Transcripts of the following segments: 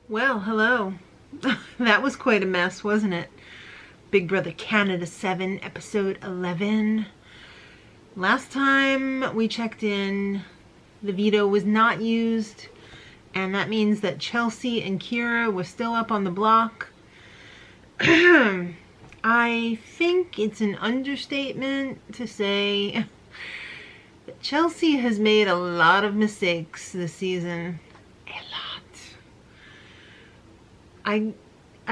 Well, hello. That was quite a mess, wasn't it? Big Brother Canada 7, episode 11. Last time we checked in, the veto was not used, and that means that Chelsea and Kira were still up on the block. I think it's an understatement to say that Chelsea has made a lot of mistakes this season. A lot. I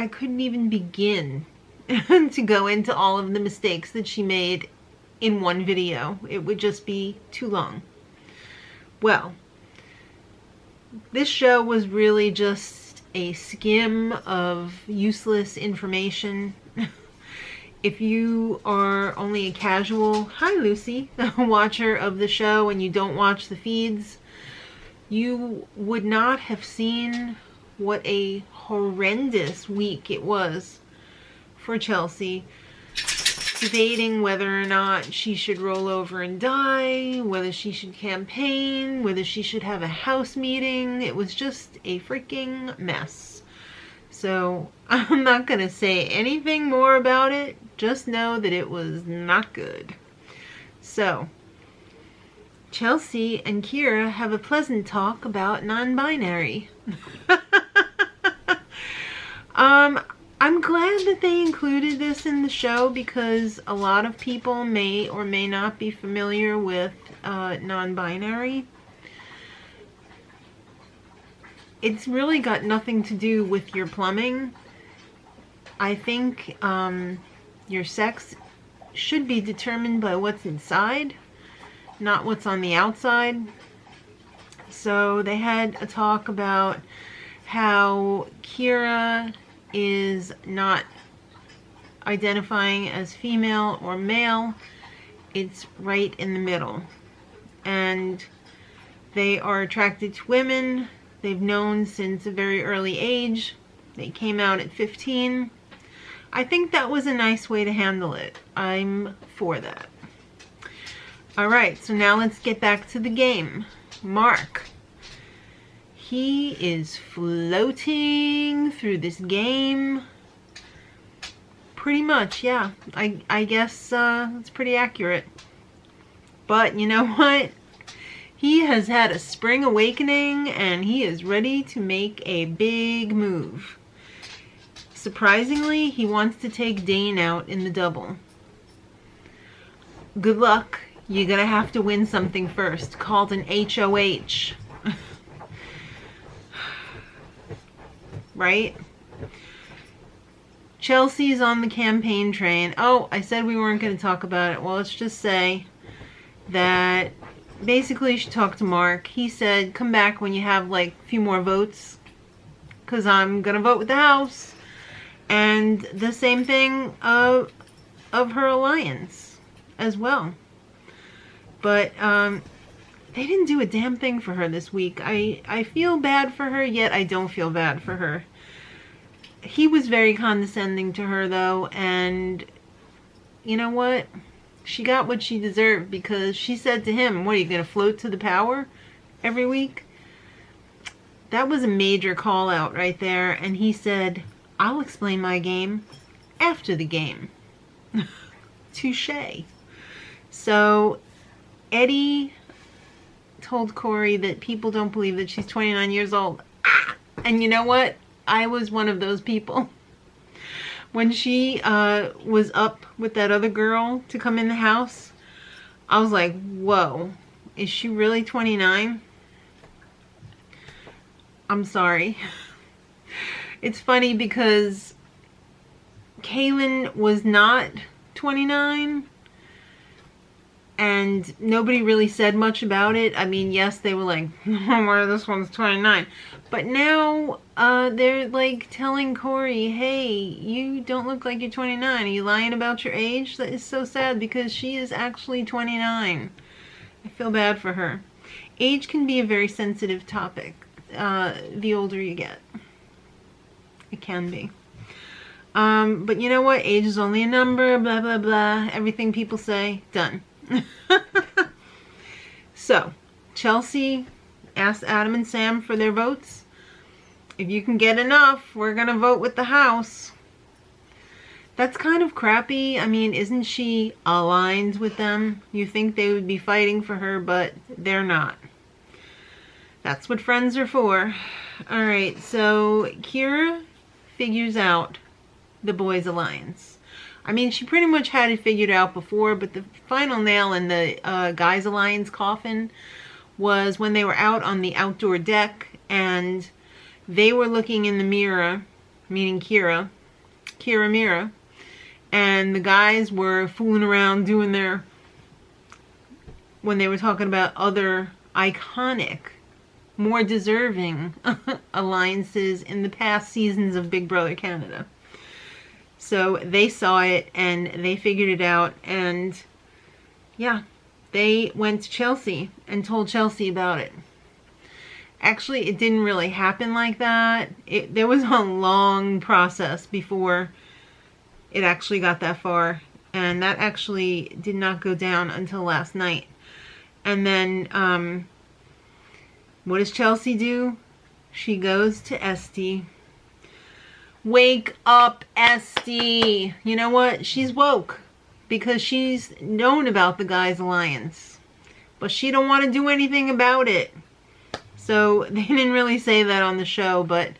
couldn't even begin to go into all of the mistakes that she made in one video. It would just be too long. Well, this show was really just a skim of useless information. If you are only a casual, hi Lucy, watcher of the show and you don't watch the feeds, you would not have seen what a horrendous week it was for Chelsea, debating whether or not she should roll over and die, whether she should campaign, whether she should have a house meeting. It was just a freaking mess. So I'm not going to say anything more about it. Just know that it was not good. So Chelsea and Kira have a pleasant talk about non-binary. I'm glad that they included this in the show because a lot of people may or may not be familiar with non-binary. It's really got nothing to do with your plumbing. I think your sex should be determined by what's inside, not what's on the outside. So they had a talk about how Kira is not identifying as female or male. It's right in the middle. And they are attracted to women. They've known since a very early age. They came out at 15. I think that was a nice way to handle it. I'm for that. Alright, so now let's get back to the game. Mark. He is floating through this game. Pretty much, yeah. I guess it's pretty accurate. But you know what? He has had a spring awakening and he is ready to make a big move. Surprisingly, he wants to take Dane out in the double. Good luck. You're gonna have to win something first, called an HOH. Right? Chelsea's on the campaign train. Oh, I said we weren't going to talk about it. Well, let's just say that basically she talked to Mark. He said, come back when you have like a few more votes, because I'm going to vote with the house. And the same thing of her alliance as well. But they didn't do a damn thing for her this week. I feel bad for her, yet I don't feel bad for her. He was very condescending to her, though, and you know what? She got what she deserved, because she said to him, what, are you going to float to the power every week? That was a major call out right there, and he said, I'll explain my game after the game. Touché. So Eddie told Corey that people don't believe that she's 29 years old. And you know what? I was one of those people. When she was up with that other girl to come in the house, I was like, whoa, is she really 29? I'm sorry. It's funny because Kaylin was not 29. And nobody really said much about it. I mean, yes, they were like, well, this one's 29. But now they're like telling Corey, hey, you don't look like you're 29. Are you lying about your age? That is so sad because she is actually 29. I feel bad for her. Age can be a very sensitive topic the older you get. It can be. But you know what? Age is only a number, blah, blah, blah. Everything people say, done. So, Chelsea asked Adam and Sam for their votes. If you can get enough, we're going to vote with the House. That's kind of crappy. I mean, isn't she aligned with them? You think they would be fighting for her, but they're not. That's what friends are for. Alright, so Kira figures out the boys' alliance. I mean, she pretty much had it figured out before, but the final nail in the guys' alliance coffin was when they were out on the outdoor deck and they were looking in the mirror, meaning Kira mirror, and the guys were fooling around doing their, when they were talking about other iconic, more deserving alliances in the past seasons of Big Brother Canada. So they saw it and they figured it out, and yeah, they went to Chelsea and told Chelsea about it. Actually, it didn't really happen like that. There was a long process before it actually got that far, and that actually did not go down until last night. And then what does Chelsea do? She goes to Esty. Wake up, Esty. You know what? She's woke because she's known about the guys' alliance, but she don't want to do anything about it. So they didn't really say that on the show, but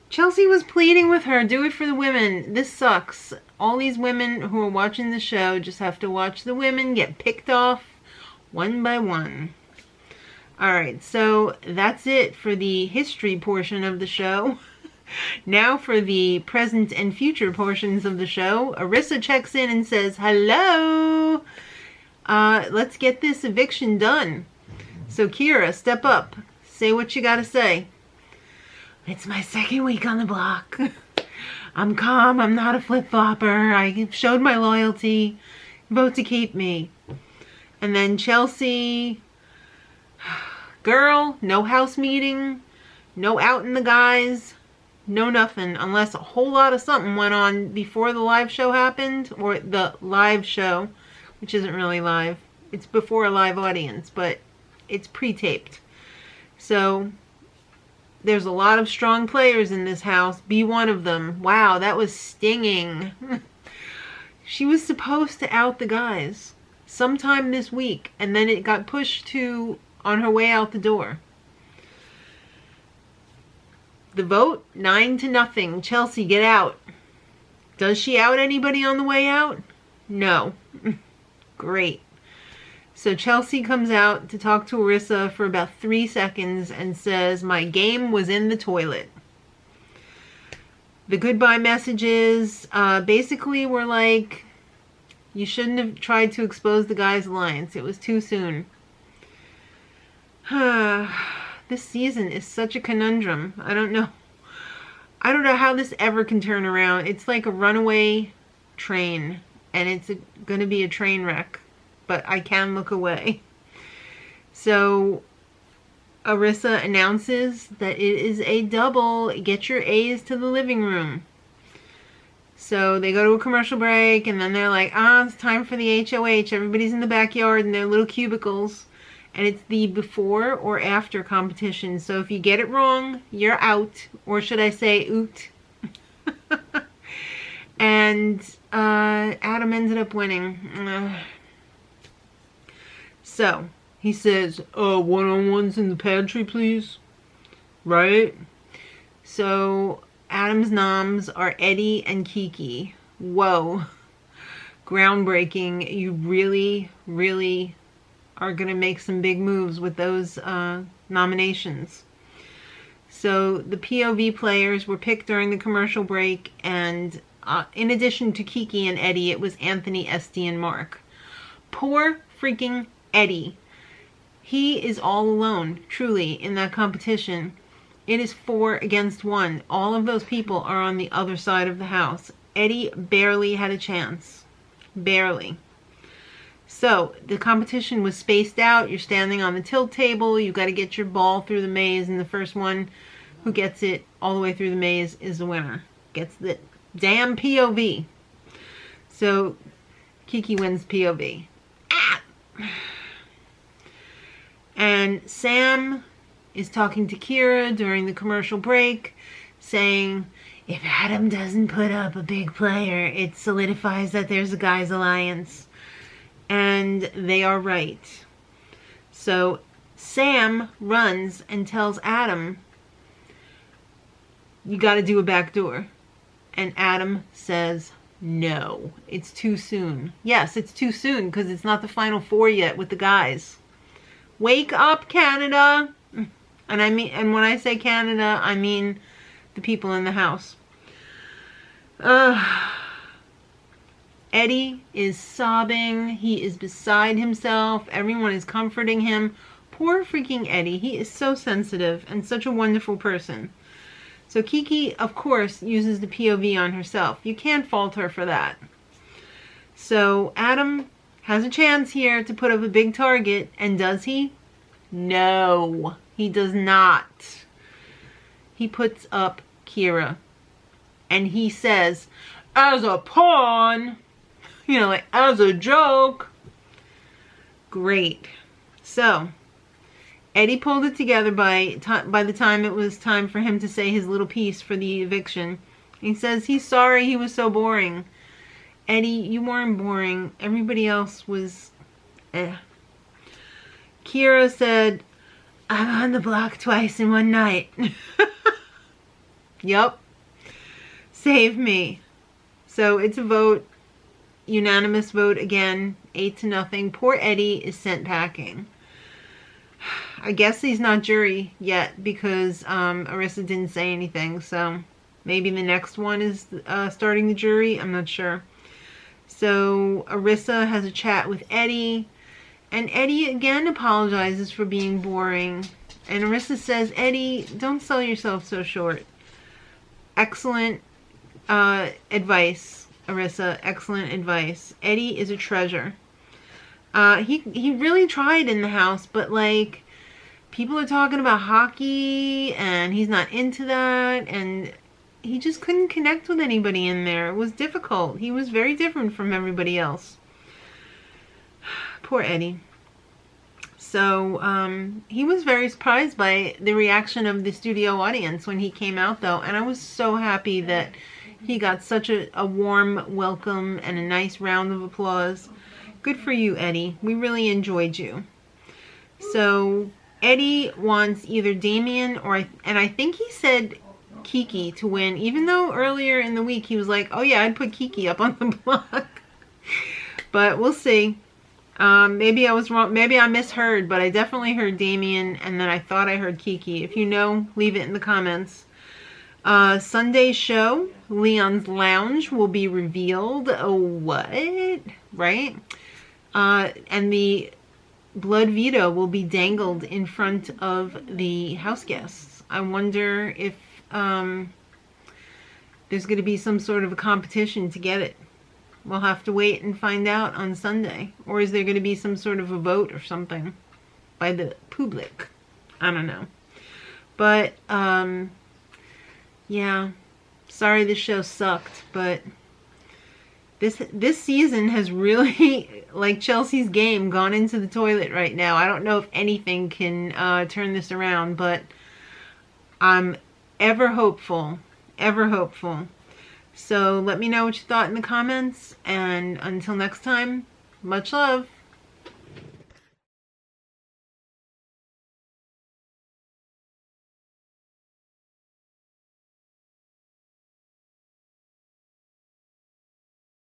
Chelsea was pleading with her, do it for the women. This sucks. All these women who are watching the show just have to watch the women get picked off one by one. Alright, so that's it for the history portion of the show. Now for the present and future portions of the show. Arissa checks in and says, hello! Let's get this eviction done. So Kira, step up. Say what you gotta say. It's my second week on the block. I'm calm. I'm not a flip-flopper. I showed my loyalty. Vote to keep me. And then Chelsea. Girl, no house meeting. No out in the guys. No nothing. Unless a whole lot of something went on before the live show happened. Or the live show. Which isn't really live. It's before a live audience. But it's pre-taped. So there's a lot of strong players in this house. Be one of them. Wow, that was stinging. She was supposed to out the guys sometime this week, and then it got pushed to on her way out the door. The vote, 9-0. Chelsea, get out. Does she out anybody on the way out? No. Great. So Chelsea comes out to talk to Arissa for about 3 seconds and says, my game was in the toilet. The goodbye messages basically were like, you shouldn't have tried to expose the guys' alliance. It was too soon. This season is such a conundrum. I don't know how this ever can turn around. It's like a runaway train, and it's going to be a train wreck. But I can look away. So Arissa announces that it is a double. Get your A's to the living room. So they go to a commercial break, and then they're like, it's time for the HOH. Everybody's in the backyard in their little cubicles. And it's the before or after competition. So if you get it wrong, you're out. Or should I say, oot. And Adam ended up winning. So, he says, one-on-ones in the pantry, please. Right? So, Adam's noms are Eddie and Kiki. Whoa. Groundbreaking. You really, really are going to make some big moves with those nominations. So, the POV players were picked during the commercial break, and in addition to Kiki and Eddie, it was Anthony, Esty, and Mark. Poor freaking Eddie. He is all alone, truly, in that competition. It is 4 against 1. All of those people are on the other side of the house. Eddie barely had a chance. Barely. So, the competition was spaced out. You're standing on the tilt table. You've got to get your ball through the maze, and the first one who gets it all the way through the maze is the winner. Gets the damn POV. So, Kiki wins POV. And Sam is talking to Kira during the commercial break, saying, if Adam doesn't put up a big player, it solidifies that there's a guys' alliance. And they are right. So Sam runs and tells Adam, you got to do a back door. And Adam says, no, it's too soon. Yes, it's too soon because it's not the Final Four yet with the guys. Wake up, Canada. And when I say Canada, I mean the people in the house. Eddie is sobbing. He is beside himself. Everyone is comforting him. Poor freaking Eddie. He is so sensitive and such a wonderful person. So Kiki, of course, uses the POV on herself. You can't fault her for that. So Adam has a chance here to put up a big target. And does he? No, he does not. He puts up Kira. And he says, as a pawn, you know, like as a joke. Great. So Eddie pulled it together by the time it was time for him to say his little piece for the eviction. He says he's sorry he was so boring. Eddie, you weren't boring. Everybody else was Kira said, I'm on the block twice in one night. Yup. Save me. So it's a vote. Unanimous vote again. 8-0. Poor Eddie is sent packing. I guess he's not jury yet because Arissa didn't say anything. So maybe the next one is starting the jury. I'm not sure. So Arissa has a chat with Eddie. And Eddie again apologizes for being boring. And Arissa says, Eddie, don't sell yourself so short. Excellent advice, Arissa. Excellent advice. Eddie is a treasure. He really tried in the house, but like people are talking about hockey and he's not into that, and he just couldn't connect with anybody in there. It was difficult. He was very different from everybody else. Poor Eddie. So he was very surprised by the reaction of the studio audience when he came out, though, and I was so happy that he got such a warm welcome and a nice round of applause. Good for you, Eddie. We really enjoyed you. So Eddie wants either Damien and I think he said Kiki to win, even though earlier in the week he was like, oh yeah, I'd put Kiki up on the block. But we'll see. Maybe I was wrong. Maybe I misheard, but I definitely heard Damien, and then I thought I heard Kiki. If you know, leave it in the comments. Sunday's show, Leon's Lounge, will be revealed. Oh, what? Right? And the blood veto will be dangled in front of the house guests. I wonder if there's going to be some sort of a competition to get it. We'll have to wait and find out on Sunday. Or is there going to be some sort of a vote or something by the public? I don't know. But, yeah. Sorry this show sucked, but this season has really, like Chelsea's game, gone into the toilet right now. I don't know if anything can turn this around, but I'm ever hopeful. Ever hopeful. So let me know what you thought in the comments, and until next time, much love.